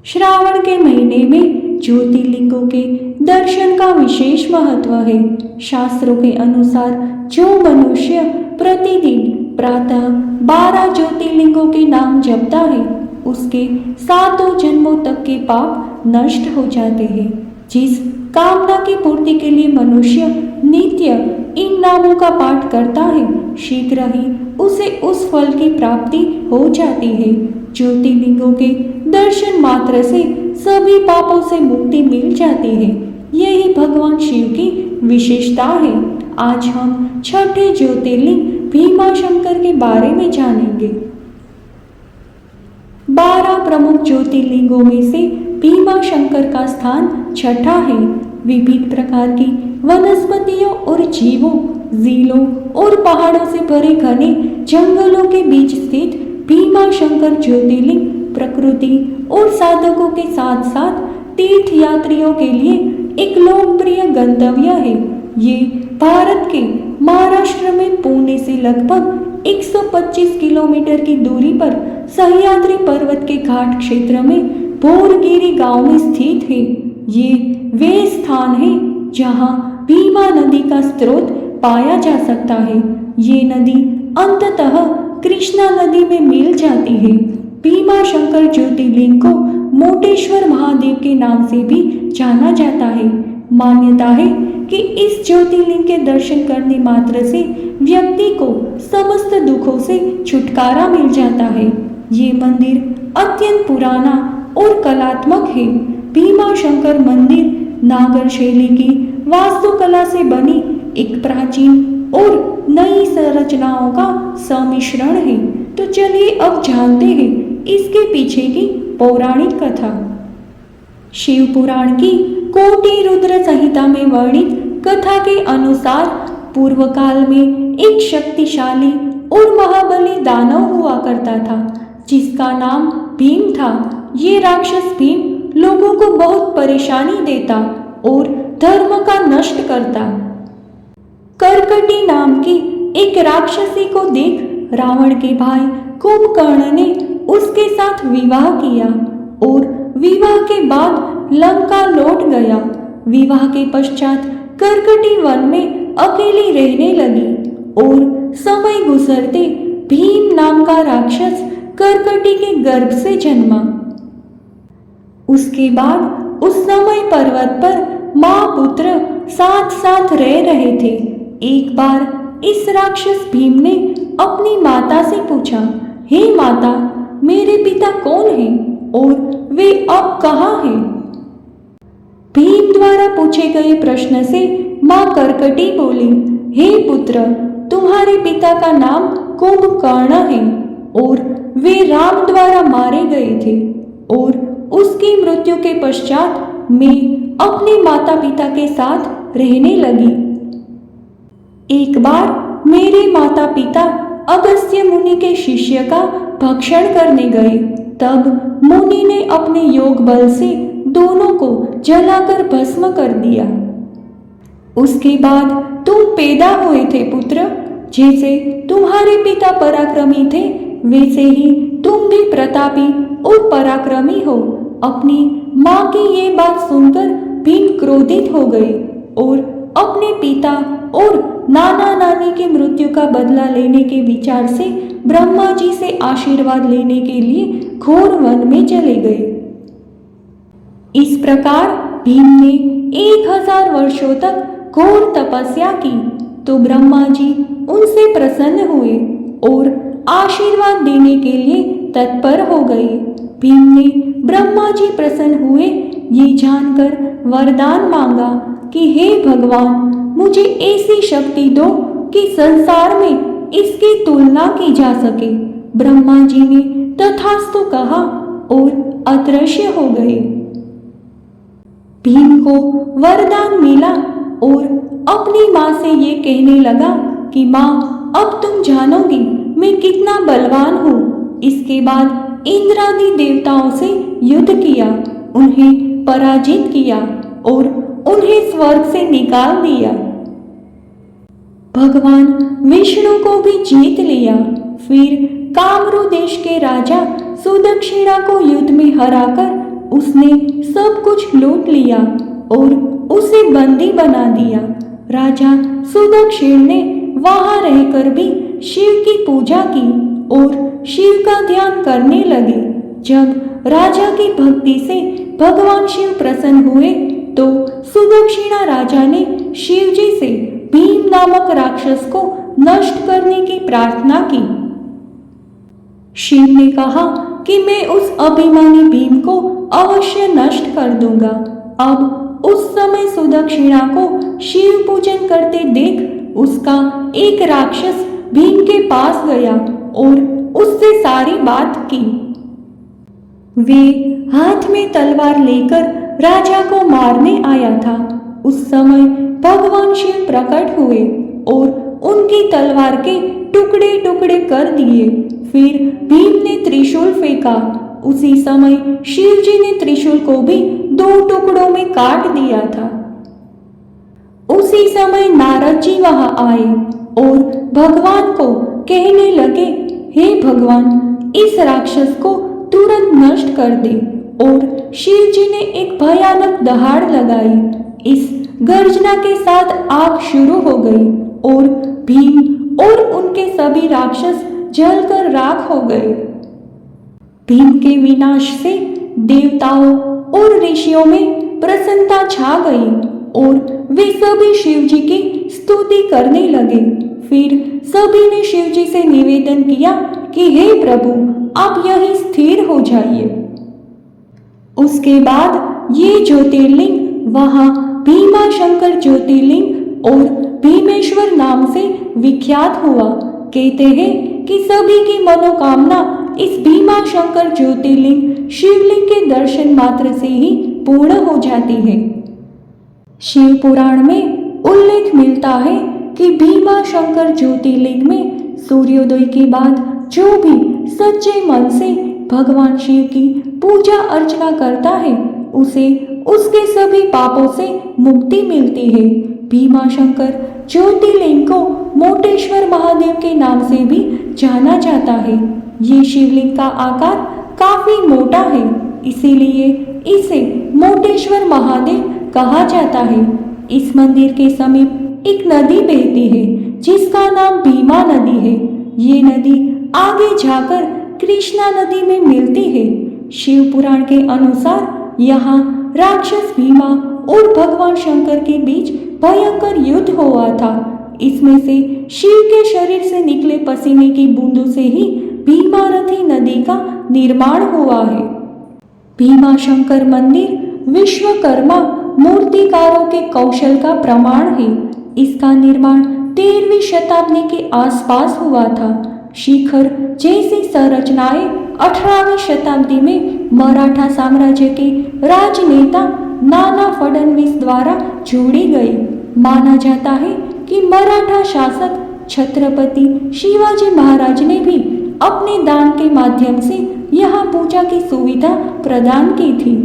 श्रावण के महीने में ज्योतिर्लिंगों के दर्शन का विशेष महत्व है। शास्त्रों के अनुसार जो मनुष्य प्रतिदिन प्रातः 12 ज्योतिर्लिंगों के नाम जपता है, उसके 7 जन्मों तक के पाप नष्ट हो जाते हैं। जिस कामना की पूर्ति के लिए मनुष्य नित्य इन नामों का पाठ करता है, शीघ्र ही उसे उस फल की प्राप्ति हो जाती है। ज्योतिर्लिंगों के दर्शन मात्र से सभी पापों से मुक्ति मिल जाती है। यही भगवान शिव की विशेषता है। आज हम छठे ज्योतिर्लिंग भीमाशंकर के बारे में जानेंगे। 12 प्रमुख ज्योतिर्लिंगों में से भीमाशंकर का स्थान छठा है। विभिन्न प्रकार की वनस्पतियों और जीवों, झीलों और पहाड़ों से भरे घने जंगलों के बीच स्थित भीमाशंकर ज्योतिर्लिंग प्रकृति और साधकों के साथ साथ तीर्थ यात्रियों के लिए एक लोकप्रिय गंतव्य है। ये भारत के महाराष्ट्र में पुणे से लगभग 125 किलोमीटर की दूरी पर सह्याद्री पर्वत के घाट क्षेत्र में भोरगिरी गांव में स्थित है। ये वे स्थान है जहां भीमा नदी का स्रोत पाया जा सकता है। ये नदी अंततः कृष्णा नदी में मिल जाती है। भीमाशंकर ज्योतिर्लिंग को मोटेश्वर महादेव के नाम से भी जाना जाता है। मान्यता है कि इस ज्योतिर्लिंग के दर्शन करने मात्र से व्यक्ति को समस्त दुखों से छुटकारा मिल जाता है। ये मंदिर अत्यंत पुराना और कलात्मक है। भीमाशंकर मंदिर नागर शैली की वास्तुकला से बनी एक प्राचीन और नई संरचनाओं का सम्मिश्रण है। तो चलिए अब जानते हैं इसके पीछे की पौराणिक कथा। शिव पुराण की कोटि रुद्र संहिता में वर्णित कथा के अनुसार पूर्व काल में एक शक्तिशाली और महाबली दानव हुआ करता था, जिसका नाम भीम था। ये राक्षस भीम लोगों को बहुत परेशानी देता और धर्म का नष्ट करता। कर्कटी नाम की एक राक्षसी को देख रावण के भाई कुंभकर्ण ने उसके साथ विवाह किया और विवाह के बाद लंका लौट गया। विवाह के पश्चात कर्कटी वन में अकेली रहने लगी और समय गुजरते भीम नाम का राक्षस कर्कटी के गर्भ से जन्मा। उसके बाद उस समय पर्वत पर माँ पुत्र साथ साथ रह रहे थे। एक बार इस राक्षस भीम ने अपनी माता से पूछा, हे माता, मेरे पिता कौन हैं और वे अब कहाँ हैं? भीम द्वारा पूछे गए प्रश्न से माँ कर्कटी बोली, हे पुत्र, तुम्हारे पिता का नाम कुंभकर्ण है और वे राम द्वारा मारे गए थे और उसकी मृत्यु के पश्चात मैं अपने माता पिता के साथ रहने लगी। एक बार मेरे माता पिता अगस्त्य मुनि के शिष्य का भक्षण करने गए। तब मुनि ने अपने योग बल से दोनों को जलाकर भस्म कर दिया। उसके बाद तुम पैदा हुए थे पुत्र। जैसे तुम्हारे पिता पराक्रमी थे, वैसे ही तुम भी प्रतापी और पराक्रमी हो। अपनी माँ की ये बात सुनकर भीम क्रोधित हो गए और अपने पिता और नाना नानी की मृत्यु का बदला लेने के विचार से ब्रह्मा जी से आशीर्वाद लेने के लिए घोर वन में चले गए। इस प्रकार भीम ने 1000 वर्षों तक घोर तपस्या की तो ब्रह्मा जी उनसे प्रसन्न हुए और आशीर्वाद देने के लिए तत्पर हो गए। भीम ने ब्रह्मा जी प्रसन्न हुए ये जानकर वरदान मांगा कि हे भगवान, मुझे ऐसी शक्ति दो कि संसार में इसकी तुलना की जा सके। ब्रह्मा जी ने तथास्तु कहा और अदृश्य हो गए। भीम को वरदान मिला और अपनी माँ से ये कहने लगा कि माँ, अब तुम जानोगी मैं कितना बलवान हूँ। इसके बाद इंद्रादि देवताओं से युद्ध किया, उन्हें पराजित किया और उन्हें स्वर्ग से निकाल दिया। भगवान विष्णु को भी जीत लिया। फिर कामरू देश के राजा सुदक्षिणा को युद्ध में हराकर उसने सब कुछ लूट लिया और उसे बंदी बना दिया। राजा सुदक्षिण ने वहां रहकर भी शिव की पूजा की और शिव का ध्यान करने लगे। जब राजा की भक्ति से भगवान शिव प्रसन्न हुए तो सुदक्षिणा राजा ने शिव जी से भीम नामक राक्षस को नष्ट करने की प्रार्थना की। शिव ने कहा कि मैं उस अभिमानी भीम को अवश्य नष्ट कर दूंगा। अब उस समय सुदक्षिणा को शिव पूजन करते देख उसका एक राक्षस भीम के पास गया और उससे सारी बात की। वे हाथ में तलवार लेकर राजा को मारने आया था। उस समय भगवान शिव प्रकट हुए और उनकी तलवार के टुकड़े टुकड़े कर दिए। फिर भीम ने त्रिशूल फेंका। उसी समय शिव जी ने त्रिशूल को भी 2 टुकड़ों में काट दिया था। उसी समय नारद जी वहां आए और भगवान को कहने लगे, हे भगवान, इस राक्षस को तुरंत नष्ट कर दे। और शिव जी ने एक भयानक दहाड़ लगाई। इस गर्जना के साथ आग शुरू हो गई और भीम और उनके सभी राक्षस जलकर राख हो गए। भीम के विनाश से देवताओं और ऋषियों में प्रसन्नता छा गई और वे सभी शिव जी की स्तुति करने लगे। फिर सभी ने शिव जी से निवेदन किया कि हे प्रभु, आप यहीं स्थिर हो जाइए। उसके बाद ये ज्योतिर्लिंग वहां भीमा शंकर ज्योतिर्लिंग और भीमेश्वर नाम से विख्यात हुआ। कहते हैं कि सभी की मनोकामना इस भीमा शंकर ज्योतिर्लिंग शिवलिंग के दर्शन मात्र से ही पूर्ण हो जाती है। शिव पुराण में उल्लेख मिलता है कि भीमा शंकर ज्योतिर्लिंग में सूर्योदय के बाद जो भी सच्चे मन से भगवान शिव की पूजा अर्चना करता है उसे उसके सभी पापों से मुक्ति मिलती है। भीमा शंकर ज्योतिर्लिंग को मोटेश्वर महादेव के नाम से भी जाना जाता है। ये शिवलिंग का आकार काफी मोटा है, इसीलिए इसे मोटेश्वर महादेव कहा जाता है। इस मंदिर के समीप एक नदी बहती है जिसका नाम भीमा नदी है। ये नदी आगे जाकर कृष्णा नदी में मिलती है। शिव पुराण के अनुसार यहाँ राक्षस भीमा और भगवान शंकर के बीच भयंकर युद्ध हुआ था। इसमें से शिव के शरीर से निकले पसीने की बूंदों से ही भीमारथी नदी का निर्माण हुआ है। भीमा शंकर मंदिर विश्वकर्मा मूर्तिकारों के कौशल का प्रमाण है। इसका निर्माण 13वीं शताब्दी के आसपास हुआ था। शिखर जैसी संरचनाएं 18वीं शताब्दी में मराठा साम्राज्य के राजनेता नाना फडणवीस द्वारा जोड़ी गई। माना जाता है कि मराठा शासक छत्रपति शिवाजी महाराज ने भी अपने दान के माध्यम से यहाँ पूजा की सुविधा प्रदान की थी।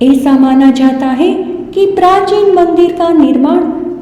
ऐसा माना जाता है कि प्राचीन मंदिर का निर्माण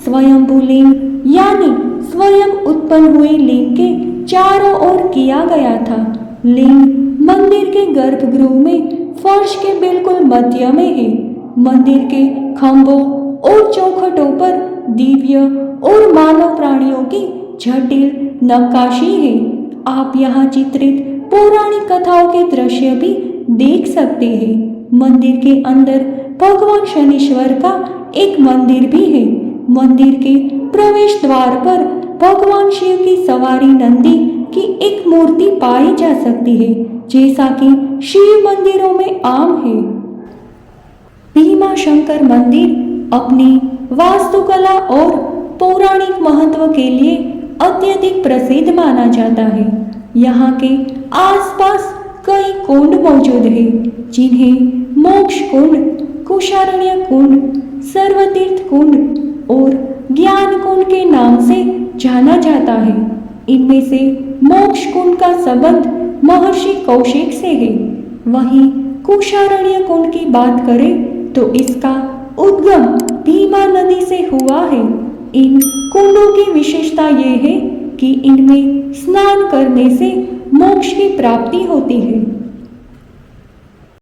स्वयंभू लिंग यानी स्वयं उत्पन्न हुए लिंग के चारों ओर किया गया था। लिंग मंदिर के गर्भगृह में फर्श के बिल्कुल मध्य में है। मंदिर के खंभों और चौखटों पर दिव्य और मानव प्राणियों की जटिल नक्काशी है। आप यहाँ चित्रित पौराणिक कथाओं के दृश्य भी देख सकते हैं। मंदिर के अंदर भगवान शनीश्वर का एक मंदिर भी है। मंदिर के प्रवेश द्वार पर भगवान शिव की सवारी नंदी की एक मूर्ति पाई जा सकती है, जैसा कि शिव मंदिरों में आम है। भीमा शंकर मंदिर अपनी वास्तुकला और पौराणिक महत्व के लिए अत्यधिक प्रसिद्ध माना जाता है। यहाँ के आसपास कई कुंड मौजूद हैं, जिन्हें मोक्ष कुंड, कुशारण्य कुंड, सर्वतीर्थ कुंड और ज्ञान कुंड के नाम से जाना जाता है। इनमें से मोक्ष कुंड का संबंध महर्षि कौशिक से है। वहीं कुशारण्य कुंड की बात करें तो इसका उद्गम भीमा नदी से हुआ है। इन कुंडों की विशेषता यह है कि इनमें स्नान करने से मोक्ष की प्राप्ति होती है।